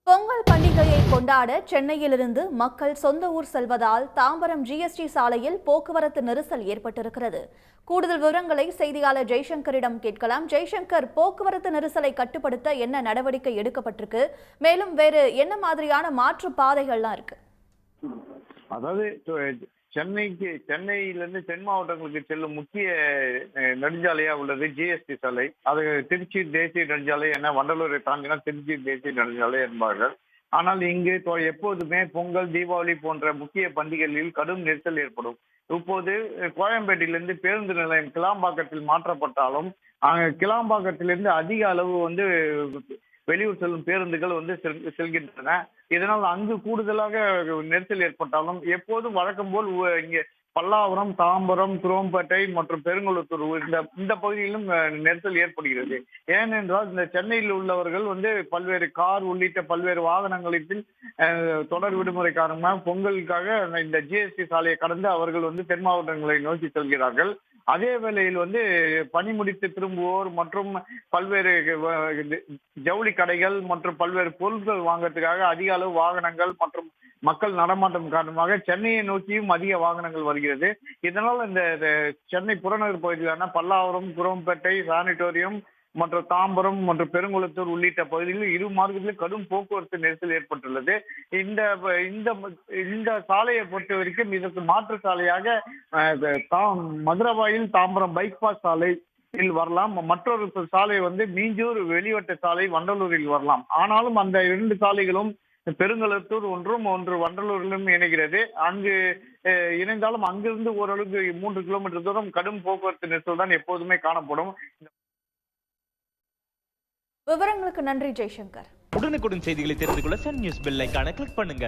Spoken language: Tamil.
பொங்கல் பண்டிகையை கொண்டாட சென்னையிலிருந்து மக்கள் சொந்த ஊர் செல்வதால் தாம்பரம் ஜிஎஸ்டி சாலையில் போக்குவரத்து நெரிசல் ஏற்பட்டிருக்கிறது. கூடுதல் விவரங்களை செய்தியாளர் ஜெய்சங்கரிடம் கேட்கலாம். ஜெய்சங்கர், போக்குவரத்து நெரிசலை கட்டுப்படுத்த என்ன நடவடிக்கை எடுக்கப்பட்டிருக்கு? மேலும் வேறு என்ன மாதிரியான மாற்று பாதைகள்லாம் இருக்கு? அதாவது சென்னையிலிருந்து தென் மாவட்டங்களுக்கு செல்லும் முக்கிய நெடுஞ்சாலையா உள்ளது ஜிஎஸ்டி சாலை. அது திருச்சி தேசிய நெடுஞ்சாலை என வண்டலூரை தாண்டினால் திருச்சி தேசிய நெடுஞ்சாலை என்பார்கள். ஆனால் இங்கு எப்போதுமே பொங்கல், தீபாவளி போன்ற முக்கிய பண்டிகைகளில் கடும் நெரிசல் ஏற்படும். இப்போது கோயம்பேட்டிலிருந்து பேருந்து நிலையம் கிளாம்பாக்கத்தில் மாற்றப்பட்டாலும் கிளாம்பாக்கத்திலிருந்து அதிக அளவு வெளியூர் செல்லும் பேருந்துகள் செல்கின்றன. இதனால் அங்கு கூடுதலாக நெரிசல் ஏற்பட்டாலும் எப்போதும் வழக்கம் போல் இங்கே பல்லாவரம், தாம்பரம், குரோம்பேட்டை மற்றும் பெருங்குளத்தூர் இந்த பகுதியிலும் நெரிசல் ஏற்படுகிறது. ஏனென்றால் இந்த சென்னையில் உள்ளவர்கள் பல்வேறு கார் உள்ளிட்ட பல்வேறு வாகனங்களில் தொடர் விடுமுறை காரணமாக பொங்கலுக்காக இந்த ஜிஎஸ்டி சாலையை கடந்து அவர்கள் தென் மாவட்டங்களை நோக்கி செல்கிறார்கள். அதே வேளையில் பணி முடித்து திரும்புவோர் மற்றும் பல்வேறு ஜவுளி கடைகள் மற்றும் பல்வேறு பொருட்கள் வாங்கறதுக்காக அதிக அளவு வாகனங்கள் மற்றும் மக்கள் நடமாட்டம் காரணமாக சென்னையை நோக்கியும் அதிக வாகனங்கள் வருகிறது. இதனால் இந்த சென்னை புறநகர் பகுதியிலான பல்லாவரம், குரோம்பேட்டை, சானிட்டோரியம் மற்றும் தாம்பரம் மற்றும் பெருங்குளத்தூர் உள்ளிட்ட பகுதிகளில் இரு மார்க்கத்திலும் கடும் போக்குவரத்து நெரிசல் ஏற்பட்டுள்ளது. இந்த சாலையை பொறுத்த வரைக்கும் இதற்கு மாற்று சாலையாக மதுரவாயில் தாம்பரம் பைபாஸ் சாலை வரலாம். மற்றொரு சாலை மீஞ்சூர் வெளிவட்ட சாலை வண்டலூரில் வரலாம். ஆனாலும் அந்த இரண்டு சாலைகளும் பெருங்குளத்தூர் ஒன்று வண்டலூரிலும் இணைகிறது. அங்கு இணைந்தாலும் அங்கிருந்து ஓரளவுக்கு 3 கிலோமீட்டர் தூரம் கடும் போக்குவரத்து நெரிசல் தான் எப்போதுமே காணப்படும். விவரங்களுக்கு நன்றி ஜெய்சங்கர். உடனுக்குடன் செய்திகளை தெரிந்து கொள்ள சன் நியூஸ் பெல் ஐகானை கிளிக் பண்ணுங்க.